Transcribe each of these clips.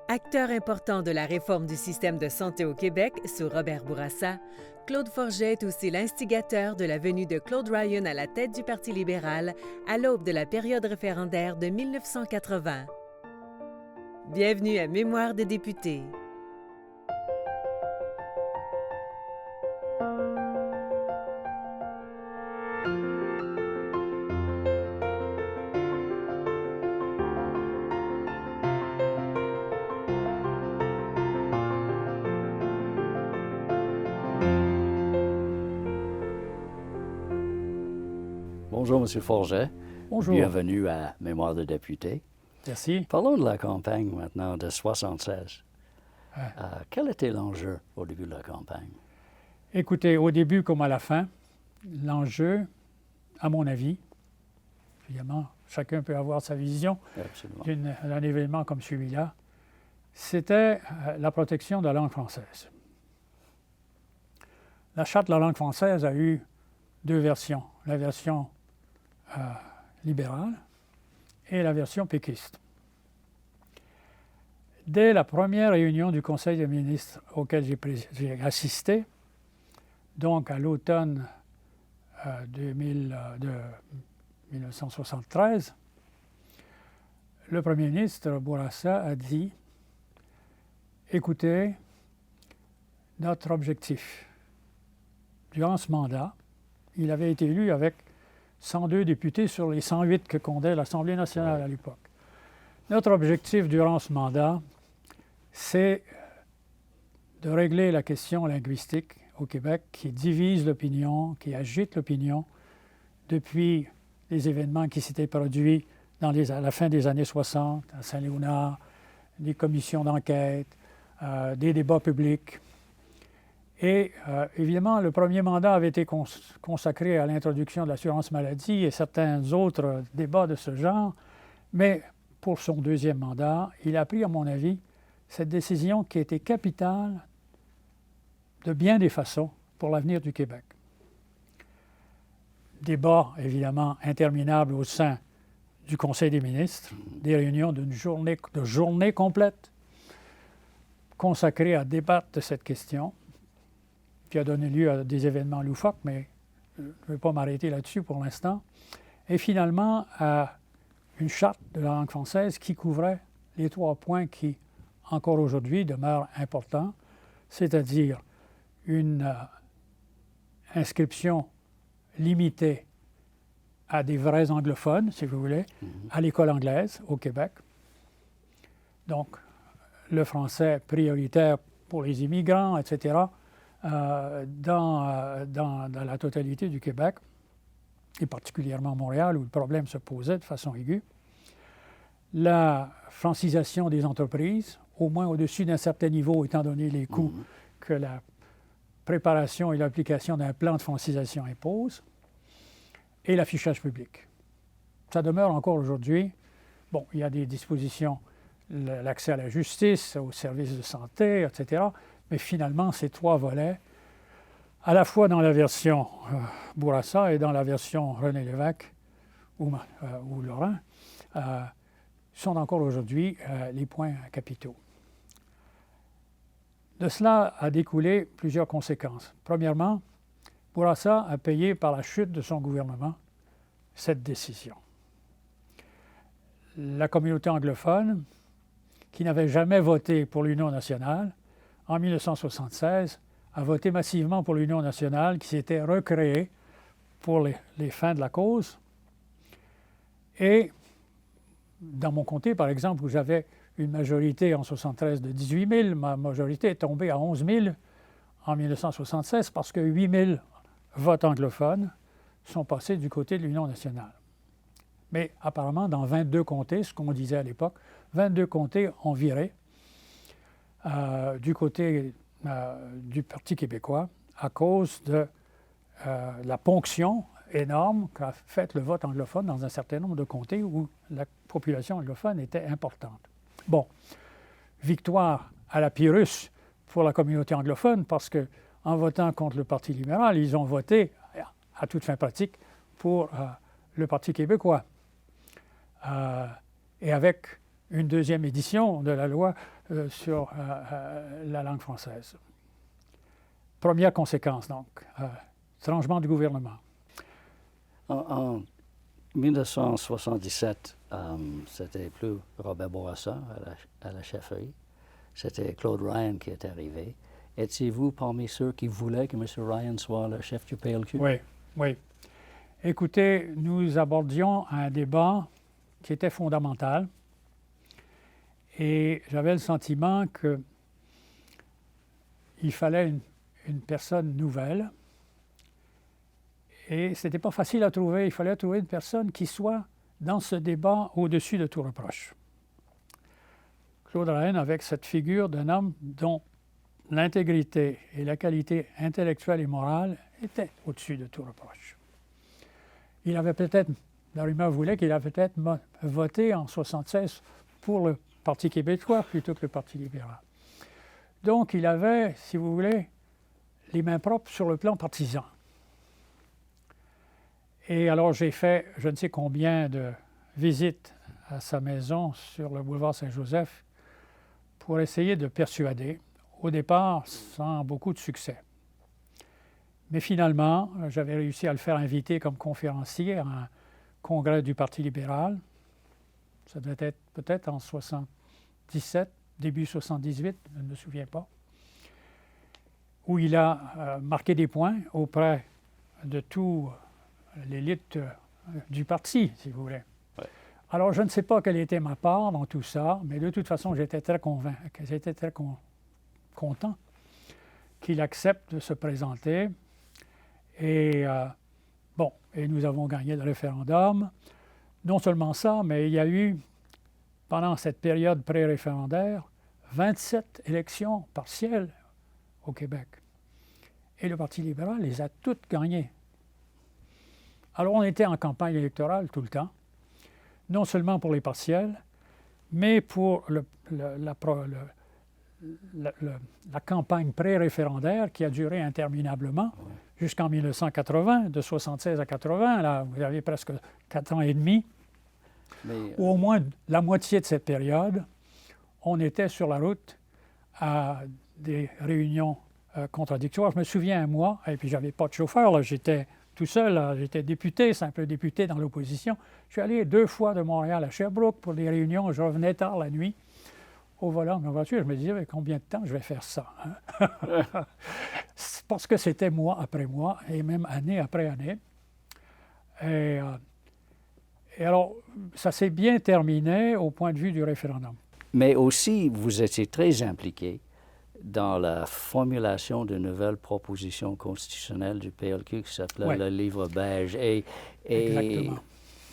Acteur important de la réforme du système de santé au Québec sous Robert Bourassa, Claude Forget est aussi l'instigateur de la venue de Claude Ryan à la tête du Parti libéral à l'aube de la période référendaire de 1980. Bienvenue à Mémoire des députés. Bonjour, M. Forget. Bonjour. Bienvenue à Mémoire de député. Merci. Parlons de la campagne maintenant de 1976. Quel était l'enjeu au début de la campagne? Écoutez, au début comme à la fin, l'enjeu, à mon avis, évidemment, chacun peut avoir sa vision d'un événement comme celui-là, c'était la protection de la langue française. La Charte de la langue française a eu deux versions, la version libérale et la version péquiste. Dès la première réunion du Conseil des ministres auquel j'ai assisté, donc à l'automne de 1973, le Premier ministre Bourassa a dit « Écoutez, notre objectif, durant ce mandat, il avait été élu avec 102 députés sur les 108 que comptait l'Assemblée nationale à l'époque. Notre objectif durant ce mandat, c'est de régler la question linguistique au Québec qui divise l'opinion, qui agite l'opinion depuis les événements qui s'étaient produits à la fin des années 60, à Saint-Léonard, des commissions d'enquête, des débats publics. Et évidemment, le premier mandat avait été consacré à l'introduction de l'assurance maladie et certains autres débats de ce genre, mais pour son deuxième mandat, il a pris, à mon avis, cette décision qui était capitale de bien des façons pour l'avenir du Québec. Débat, évidemment, interminable au sein du Conseil des ministres, des réunions de journée complète consacrées à débattre de cette question, qui a donné lieu à des événements loufoques, mais je ne vais pas m'arrêter là-dessus pour l'instant, et finalement à une charte de la langue française qui couvrait les trois points qui, encore aujourd'hui, demeurent importants, c'est-à-dire une inscription limitée à des vrais anglophones, si vous voulez, à l'école anglaise au Québec. Donc, le français prioritaire pour les immigrants, etc., dans la totalité du Québec, et particulièrement Montréal, où le problème se posait de façon aiguë. La francisation des entreprises, au moins au-dessus d'un certain niveau, étant donné les coûts que la préparation et l'application d'un plan de francisation imposent, et l'affichage public. Ça demeure encore aujourd'hui. Bon, il y a des dispositions, l'accès à la justice, aux services de santé, etc., mais finalement, ces trois volets, à la fois dans la version Bourassa et dans la version René Lévesque ou Laurent, sont encore aujourd'hui les points capitaux. De cela a découlé plusieurs conséquences. Premièrement, Bourassa a payé par la chute de son gouvernement cette décision. La communauté anglophone, qui n'avait jamais voté pour l'Union nationale, en 1976, a voté massivement pour l'Union nationale qui s'était recréée pour les fins de la cause. Et dans mon comté, par exemple, où j'avais une majorité en 1973 de 18 000, ma majorité est tombée à 11 000 en 1976 parce que 8 000 votes anglophones sont passés du côté de l'Union nationale. Mais apparemment, dans 22 comtés, ce qu'on disait à l'époque, 22 comtés ont viré du côté du Parti québécois à cause de la ponction énorme qu'a faite le vote anglophone dans un certain nombre de comtés où la population anglophone était importante. Bon, victoire à la Pyrrhus pour la communauté anglophone parce qu'en votant contre le Parti libéral, ils ont voté à toute fin pratique pour le Parti québécois. Et avec une deuxième édition de la loi sur la langue française. Première conséquence, donc, changement du gouvernement. En 1977, c'était plus Robert Bourassa à la chefferie, c'était Claude Ryan qui est arrivé. Étiez-vous parmi ceux qui voulaient que M. Ryan soit le chef du PLQ? Oui, oui. Écoutez, nous abordions un débat qui était fondamental et j'avais le sentiment qu'il fallait une personne nouvelle et ce n'était pas facile à trouver. Il fallait trouver une personne qui soit dans ce débat au-dessus de tout reproche. Claude Ryan, avec cette figure d'un homme dont l'intégrité et la qualité intellectuelle et morale étaient au-dessus de tout reproche. Il avait peut-être, la rumeur voulait qu'il avait peut-être voté en 1976 pour le Parti québécois plutôt que le Parti libéral. Donc il avait, si vous voulez, les mains propres sur le plan partisan. Et alors j'ai fait je ne sais combien de visites à sa maison sur le boulevard Saint-Joseph pour essayer de persuader, au départ sans beaucoup de succès. Mais finalement, j'avais réussi à le faire inviter comme conférencier à un congrès du Parti libéral. Ça devait être peut-être en 1977, début 1978, je ne me souviens pas, où il a marqué des points auprès de tout l'élite du parti, si vous voulez. Ouais. Alors, je ne sais pas quelle était ma part dans tout ça, mais de toute façon, j'étais très content qu'il accepte de se présenter. Et et nous avons gagné le référendum. Non seulement ça, mais il y a eu, pendant cette période pré-référendaire, 27 élections partielles au Québec. Et le Parti libéral les a toutes gagnées. Alors on était en campagne électorale tout le temps, non seulement pour les partielles, mais pour la campagne pré-référendaire qui a duré interminablement jusqu'en 1980, de 1976 à 1980, là vous avez presque 4 ans et demi, où au moins la moitié de cette période, on était sur la route à des réunions contradictoires. Je me souviens, moi, et puis j'avais pas de chauffeur, là, j'étais tout seul, là, j'étais député, simple député dans l'opposition. Je suis allé 2 fois de Montréal à Sherbrooke pour des réunions, je revenais tard la nuit. Au volant de ma voiture, je me disais, avec combien de temps je vais faire ça? Hein? Parce que c'était mois après mois, et même année après année. Et alors, ça s'est bien terminé au point de vue du référendum. Mais aussi, vous étiez très impliqué dans la formulation de nouvelles propositions constitutionnelles du PLQ qui s'appelait le Livre beige. Et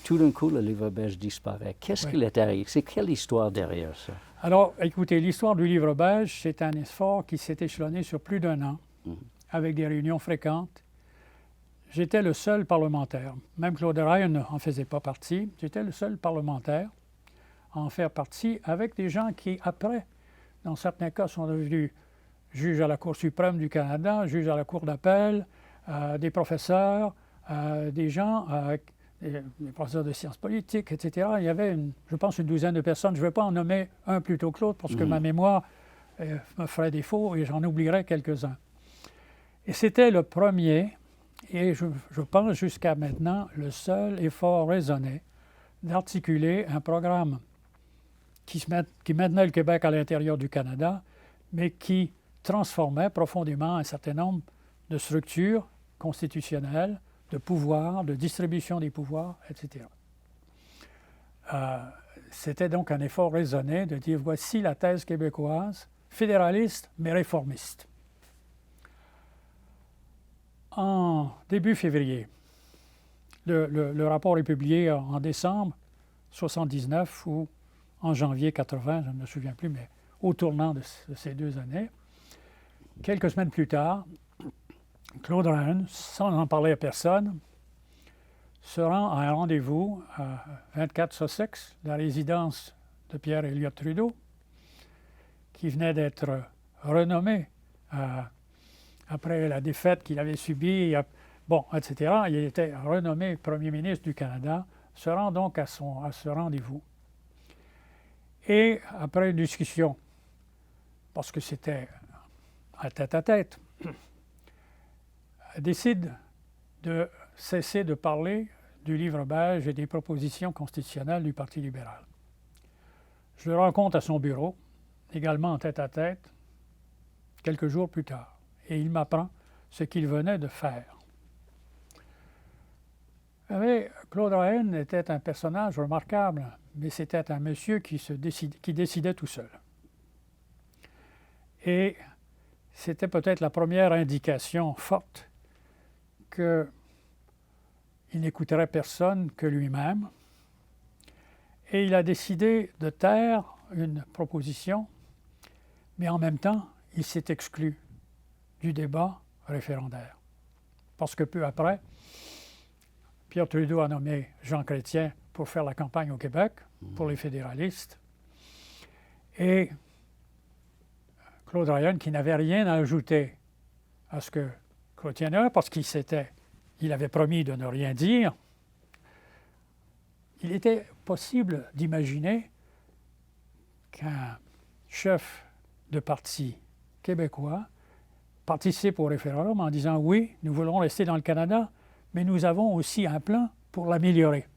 tout d'un coup, le Livre beige disparaît. Qu'est-ce qu'il est arrivé? C'est quelle histoire derrière ça? Alors, écoutez, l'histoire du Livre beige, c'est un effort qui s'est échelonné sur plus d'1 an, avec des réunions fréquentes. J'étais le seul parlementaire. Même Claude Ryan n'en faisait pas partie. J'étais le seul parlementaire à en faire partie, avec des gens qui, après, dans certains cas, sont devenus juges à la Cour suprême du Canada, juges à la Cour d'appel, des professeurs, des gens, des professeurs de sciences politiques, etc. Il y avait, je pense, une douzaine de personnes. Je ne vais pas en nommer un plutôt que l'autre parce que ma mémoire me ferait défaut et j'en oublierais quelques-uns. Et c'était le premier, et je pense jusqu'à maintenant, le seul effort raisonné d'articuler un programme qui maintenait le Québec à l'intérieur du Canada, mais qui transformait profondément un certain nombre de structures constitutionnelles, de pouvoirs, de distribution des pouvoirs, etc. C'était donc un effort raisonné de dire voici la thèse québécoise, fédéraliste mais réformiste. En début février, le rapport est publié en décembre 1979 ou en janvier 80, je ne me souviens plus, mais au tournant de ces 2 années. Quelques semaines plus tard, Claude Ryan, sans en parler à personne, se rend à un rendez-vous à 24 Sussex, la résidence de Pierre Elliott Trudeau, qui venait d'être renommé après la défaite qu'il avait subie, etc. Il était renommé premier ministre du Canada, se rend donc à ce rendez-vous. Et après une discussion, parce que c'était à tête, décide de cesser de parler du livre beige et des propositions constitutionnelles du Parti libéral. Je le rencontre à son bureau, également en tête-à-tête, quelques jours plus tard, et il m'apprend ce qu'il venait de faire. Mais Claude Ryan était un personnage remarquable, mais c'était un monsieur qui décidait tout seul. Et c'était peut-être la première indication forte qu'il n'écouterait personne que lui-même. Et il a décidé de taire une proposition, mais en même temps, il s'est exclu du débat référendaire. Parce que peu après, Pierre Trudeau a nommé Jean Chrétien pour faire la campagne au Québec, pour les fédéralistes. Et Claude Ryan, qui n'avait rien à ajouter à ce que Chrétien a, parce qu'il avait promis de ne rien dire, il était possible d'imaginer qu'un chef de parti québécois participe au référendum en disant « Oui, nous voulons rester dans le Canada, mais nous avons aussi un plan pour l'améliorer. »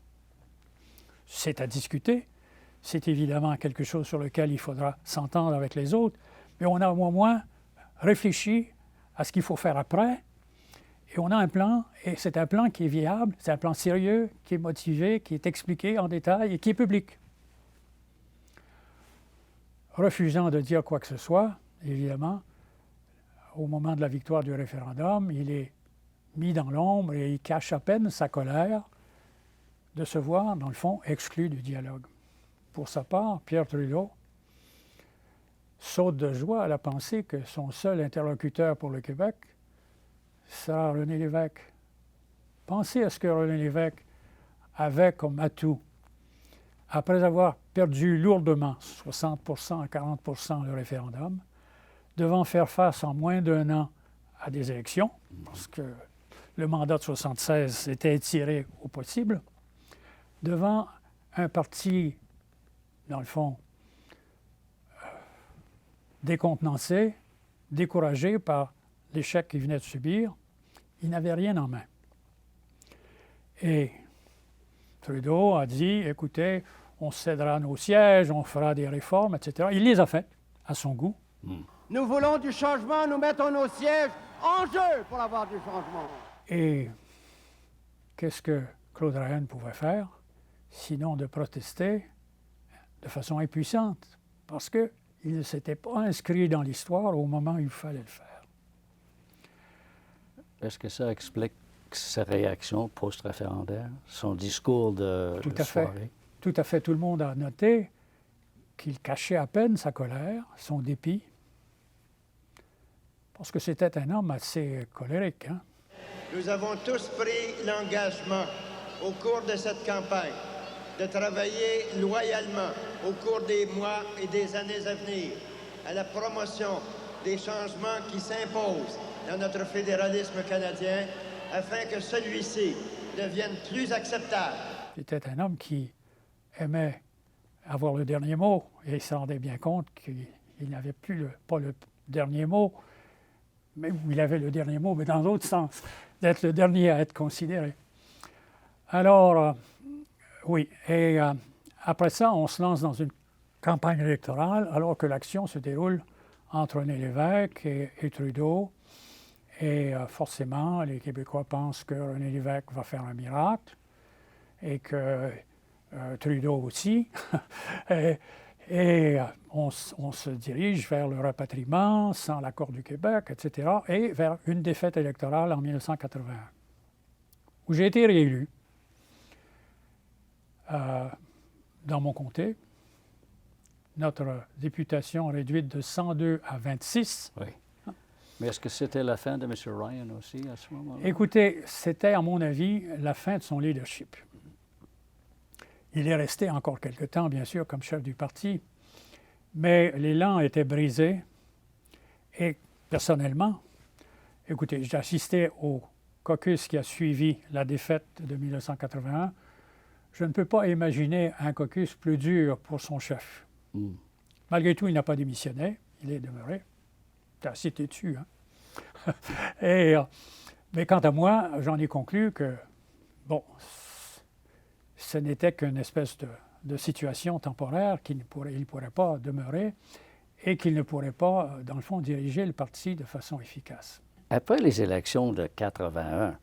C'est à discuter. C'est évidemment quelque chose sur lequel il faudra s'entendre avec les autres, mais on a au moins réfléchi à ce qu'il faut faire après, et on a un plan, et c'est un plan qui est viable, c'est un plan sérieux, qui est motivé, qui est expliqué en détail et qui est public. Refusant de dire quoi que ce soit, évidemment, au moment de la victoire du référendum, il est mis dans l'ombre et il cache à peine sa colère de se voir, dans le fond, exclu du dialogue. Pour sa part, Pierre Trudeau saute de joie à la pensée que son seul interlocuteur pour le Québec sera René Lévesque. Pensez à ce que René Lévesque avait comme atout. Après avoir perdu lourdement, 60% à 40% le référendum, devant faire face en moins d'un an à des élections, parce que le mandat de 1976 était étiré au possible, devant un parti, dans le fond, décontenancé, découragé par l'échec qu'il venait de subir, il n'avait rien en main. Et Trudeau a dit, écoutez, on cédera nos sièges, on fera des réformes, etc. Il les a faites, à son goût. Nous voulons du changement, nous mettons nos sièges en jeu pour avoir du changement. Et qu'est-ce que Claude Ryan pouvait faire, sinon de protester de façon impuissante, parce qu'il ne s'était pas inscrit dans l'histoire au moment où il fallait le faire. Est-ce que ça explique sa réaction post-référendaire, son discours de soirée? Tout à fait. Tout le monde a noté qu'il cachait à peine sa colère, son dépit, parce que c'était un homme assez colérique. Hein? Nous avons tous pris l'engagement au cours de cette campagne de travailler loyalement au cours des mois et des années à venir à la promotion des changements qui s'imposent dans notre fédéralisme canadien afin que celui-ci devienne plus acceptable. C'était un homme qui aimait avoir le dernier mot et il se rendait bien compte qu'il n'avait plus pas le dernier mot, mais il avait le dernier mot, mais dans l'autre sens, d'être le dernier à être considéré. Alors, oui, et après ça, on se lance dans une campagne électorale alors que l'action se déroule entre René Lévesque et Trudeau. Et forcément, les Québécois pensent que René Lévesque va faire un miracle et que Trudeau aussi. et on se dirige vers le rapatriement sans l'accord du Québec, etc., et vers une défaite électorale en 1981, où j'ai été réélu dans mon comté. Notre députation réduite de 102 à 26. Oui. Mais est-ce que c'était la fin de M. Ryan aussi à ce moment-là? Écoutez, c'était, à mon avis, la fin de son leadership. Il est resté encore quelque temps, bien sûr, comme chef du parti, mais l'élan était brisé. Et personnellement, écoutez, j'ai assisté au caucus qui a suivi la défaite de 1981. Je ne peux pas imaginer un caucus plus dur pour son chef. Malgré tout, il n'a pas démissionné, il est demeuré. C'est assez têtu, hein? Mais quant à moi, j'en ai conclu que, bon, ce n'était qu'une espèce de situation temporaire qu'il ne pourrait pas demeurer et qu'il ne pourrait pas, dans le fond, diriger le parti de façon efficace. Après les élections de 81,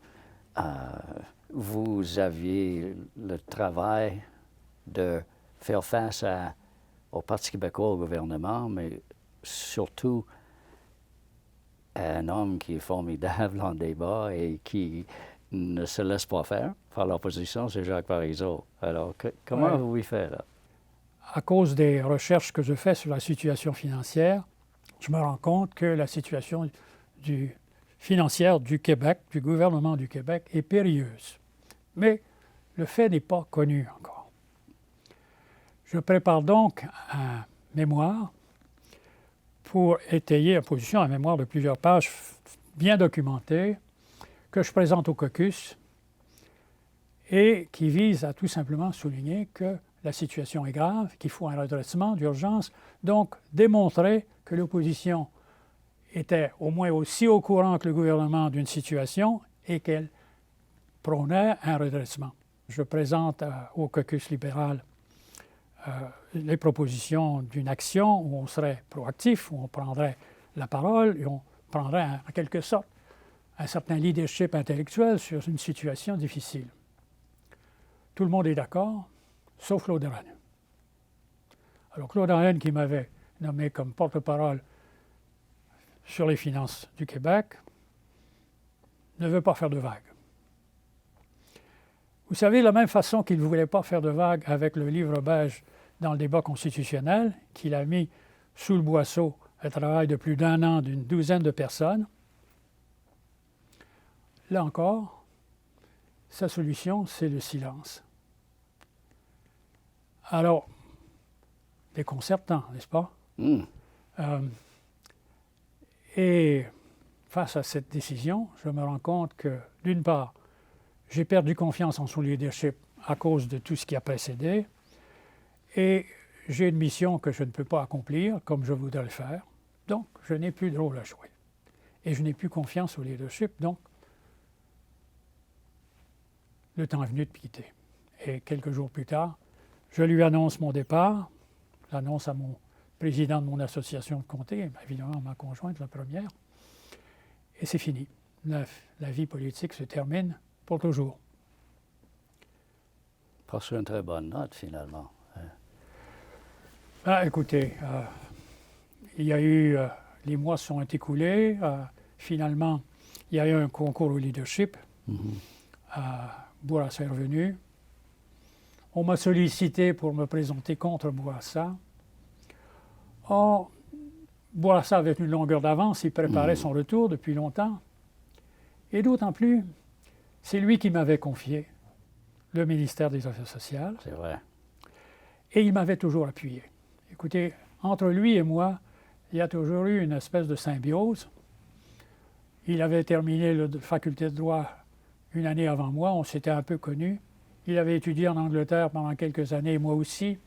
vous aviez le travail de faire face au Parti québécois, au gouvernement, mais surtout à un homme qui est formidable en débat et qui ne se laisse pas faire par l'opposition, c'est Jacques Parizeau. Alors, comment avez-vous fait, là? À cause des recherches que je fais sur la situation financière, je me rends compte que la situation financière du Québec, du gouvernement du Québec, est périlleuse. Mais le fait n'est pas connu encore. Je prépare donc un mémoire pour étayer la position, un mémoire de plusieurs pages bien documenté, que je présente au caucus et qui vise à tout simplement souligner que la situation est grave, qu'il faut un redressement d'urgence, donc démontrer que l'opposition était au moins aussi au courant que le gouvernement d'une situation et qu'elle prônait un redressement. Je présente au caucus libéral les propositions d'une action où on serait proactif, où on prendrait la parole et on prendrait en quelque sorte un certain leadership intellectuel sur une situation difficile. Tout le monde est d'accord, sauf Claude Rennes. Alors Claude Rennes, qui m'avait nommé comme porte-parole sur les finances du Québec, ne veut pas faire de vagues. Vous savez, de la même façon qu'il ne voulait pas faire de vagues avec le livre beige dans le débat constitutionnel, qu'il a mis sous le boisseau un travail de plus d'1 an d'une douzaine de personnes, là encore, sa solution, c'est le silence. Alors, déconcertant, n'est-ce pas? Et face à cette décision, je me rends compte que, d'une part, j'ai perdu confiance en son leadership à cause de tout ce qui a précédé, et j'ai une mission que je ne peux pas accomplir comme je voudrais le faire, donc je n'ai plus de rôle à jouer. Et je n'ai plus confiance au leadership, donc le temps est venu de quitter. Et quelques jours plus tard, je lui annonce mon départ, j'annonce à mon président de mon association de comté, évidemment ma conjointe, la première, et c'est fini. La vie politique se termine pour toujours. Pas sur une très bonne note, finalement. Écoutez, il y a eu, les mois se sont écoulés, finalement, il y a eu un concours au leadership, Bourassa est revenu. On m'a sollicité pour me présenter contre Bourassa. Or, Bourassa avait une longueur d'avance, il préparait son retour depuis longtemps. Et d'autant plus, c'est lui qui m'avait confié le ministère des Affaires sociales. C'est vrai. Et il m'avait toujours appuyé. Écoutez, entre lui et moi, il y a toujours eu une espèce de symbiose. Il avait terminé la faculté de droit une année avant moi, on s'était un peu connus. Il avait étudié en Angleterre pendant quelques années, moi aussi.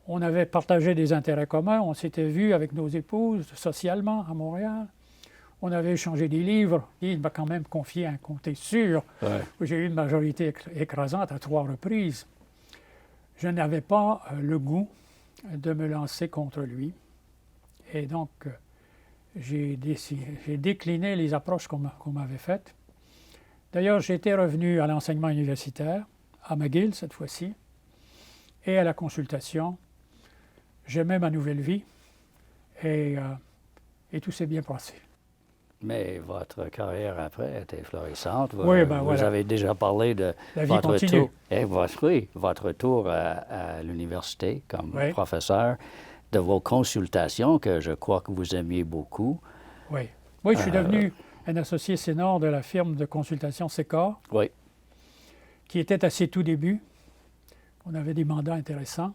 On avait partagé des intérêts communs, on s'était vus avec nos épouses socialement à Montréal. On avait échangé des livres. Il m'a quand même confié un comté sûr, où j'ai eu une majorité écrasante à 3 reprises. Je n'avais pas le goût de me lancer contre lui. Et donc, j'ai décliné les approches qu'on m'avait faites. D'ailleurs, j'étais revenu à l'enseignement universitaire, à McGill cette fois-ci, et à la consultation. J'aimais ma nouvelle vie et tout s'est bien passé. Mais votre carrière après était florissante. Vous voilà. avez déjà parlé de la vie votre continue. retour, votre retour à l'université comme professeur, de vos consultations que je crois que vous aimiez beaucoup. Oui, je suis devenu un associé sénat de la firme de consultation Sécor, qui était à ses tout débuts. On avait des mandats intéressants.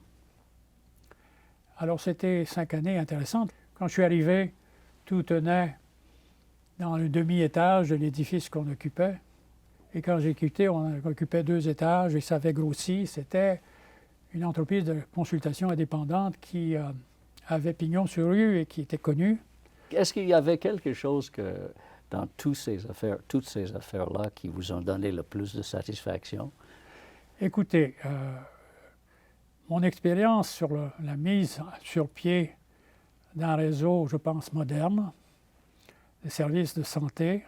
Alors, c'était 5 années intéressantes. Quand je suis arrivé, tout tenait dans le demi-étage de l'édifice qu'on occupait. Et quand j'ai quitté, on occupait 2 étages et ça avait grossi. C'était une entreprise de consultation indépendante qui avait pignon sur rue et qui était connue. Est-ce qu'il y avait quelque chose que, dans toutes ces affaires-là qui vous ont donné le plus de satisfaction? Écoutez, mon expérience sur la mise sur pied d'un réseau, je pense, moderne, des services de santé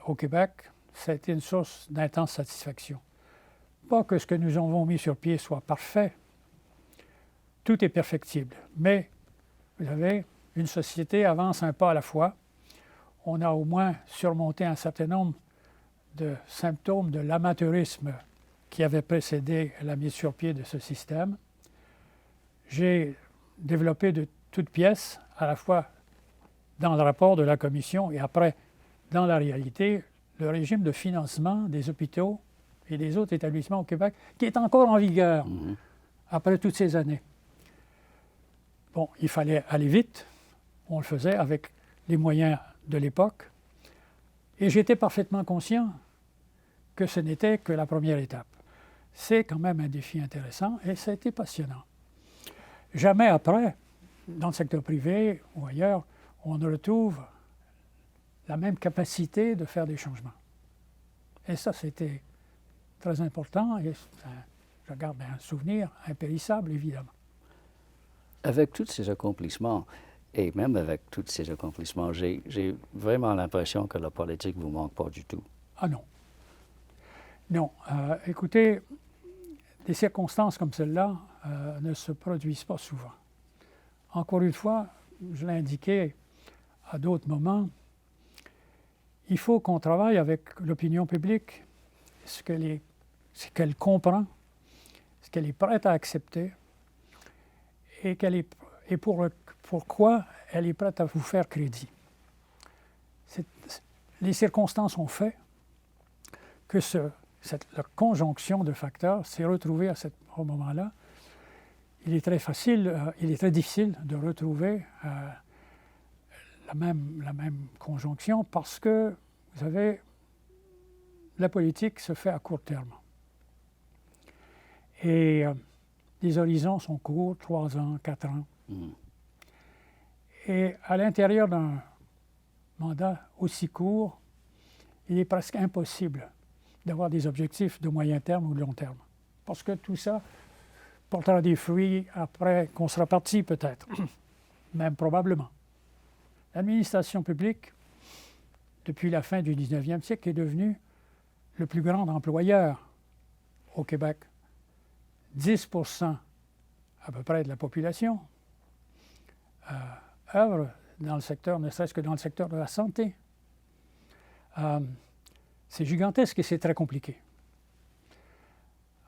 au Québec, ça a été une source d'intense satisfaction. Pas que ce que nous avons mis sur pied soit parfait, tout est perfectible, mais vous savez, une société avance un pas à la fois. On a au moins surmonté un certain nombre de symptômes de l'amateurisme qui avait précédé la mise sur pied de ce système. J'ai développé de toutes pièces, à la fois dans le rapport de la Commission et après, dans la réalité, le régime de financement des hôpitaux et des autres établissements au Québec, qui est encore en vigueur après toutes ces années. Bon, il fallait aller vite, on le faisait avec les moyens de l'époque, et j'étais parfaitement conscient que ce n'était que la première étape. C'est quand même un défi intéressant et ça a été passionnant. Jamais après, dans le secteur privé ou ailleurs, on ne retrouve la même capacité de faire des changements. Et ça, c'était très important et je garde un souvenir impérissable, évidemment. Avec tous ces accomplissements, et même avec tous ces accomplissements, j'ai vraiment l'impression que la politique ne vous manque pas du tout. Ah non. Non. Écoutez, des circonstances comme celle-là ne se produisent pas souvent. Encore une fois, je l'ai indiqué à d'autres moments, il faut qu'on travaille avec l'opinion publique, ce qu'elle comprend, ce qu'elle est prête à accepter et pourquoi elle est prête à vous faire crédit. Les circonstances ont fait que la conjonction de facteurs s'est retrouvée au moment-là. Il est très difficile de retrouver la même conjonction parce que, vous savez, la politique se fait à court terme. Et les horizons sont courts, 3 ans, 4 ans. Et à l'intérieur d'un mandat aussi court, il est presque impossible d'avoir des objectifs de moyen terme ou de long terme. Parce que tout ça portera des fruits après qu'on sera parti peut-être, même probablement. L'administration publique, depuis la fin du 19e siècle, est devenue le plus grand employeur au Québec. 10% à peu près de la population œuvre dans le secteur, ne serait-ce que dans le secteur de la santé. C'est gigantesque et c'est très compliqué.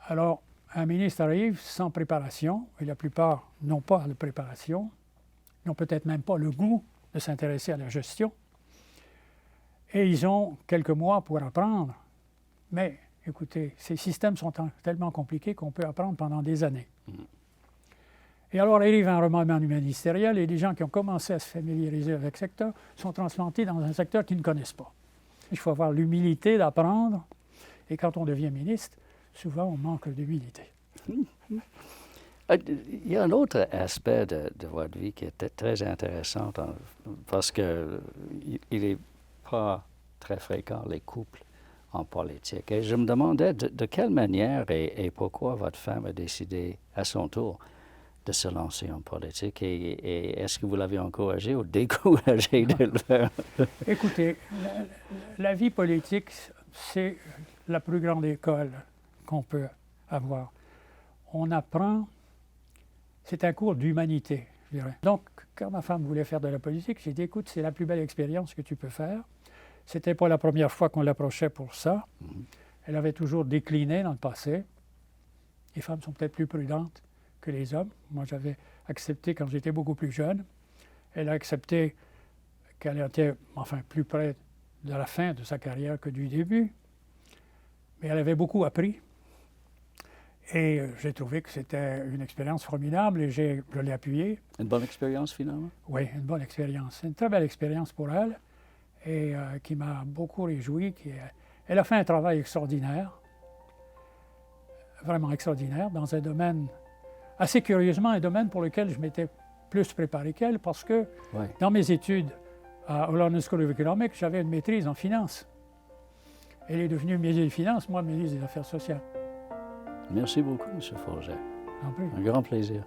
Alors, un ministre arrive sans préparation, et la plupart n'ont pas de préparation, n'ont peut-être même pas le goût de s'intéresser à la gestion, et ils ont quelques mois pour apprendre. Mais, écoutez, ces systèmes sont tellement compliqués qu'on peut apprendre pendant des années. Et alors arrive un remaniement ministériel et les gens qui ont commencé à se familiariser avec le secteur sont transplantés dans un secteur qu'ils ne connaissent pas. Il faut avoir l'humilité d'apprendre, et quand on devient ministre, souvent on manque d'humilité. Il y a un autre aspect de votre vie qui était très intéressant parce qu'il n'est pas très fréquent, les couples en politique. Et je me demandais de quelle manière et pourquoi votre femme a décidé à son tour de se lancer en politique et est-ce que vous l'avez encouragé ou découragé de le faire? Écoutez, la vie politique, c'est la plus grande école qu'on peut avoir. On apprend, c'est un cours d'humanité, je dirais. Donc, quand ma femme voulait faire de la politique, j'ai dit, écoute, c'est la plus belle expérience que tu peux faire. C'était pas la première fois qu'on l'approchait pour ça. Elle avait toujours décliné dans le passé. Les femmes sont peut-être plus prudentes que les hommes. Moi, j'avais accepté quand j'étais beaucoup plus jeune. Elle a accepté qu'elle était, plus près de la fin de sa carrière que du début. Mais elle avait beaucoup appris. Et j'ai trouvé que c'était une expérience formidable et je l'ai appuyée. Une bonne expérience, finalement? Oui, une bonne expérience. C'est une très belle expérience pour elle et qui m'a beaucoup réjoui. Elle a fait un travail extraordinaire. vraiment extraordinaire dans un domaine, assez curieusement, un domaine pour lequel je m'étais plus préparé qu'elle, parce que dans mes études au London School of Economics, j'avais une maîtrise en finance. Elle est devenue ministre des Finances, moi, ministre des Affaires sociales. Merci beaucoup, M. Forget. Non plus. Un grand plaisir.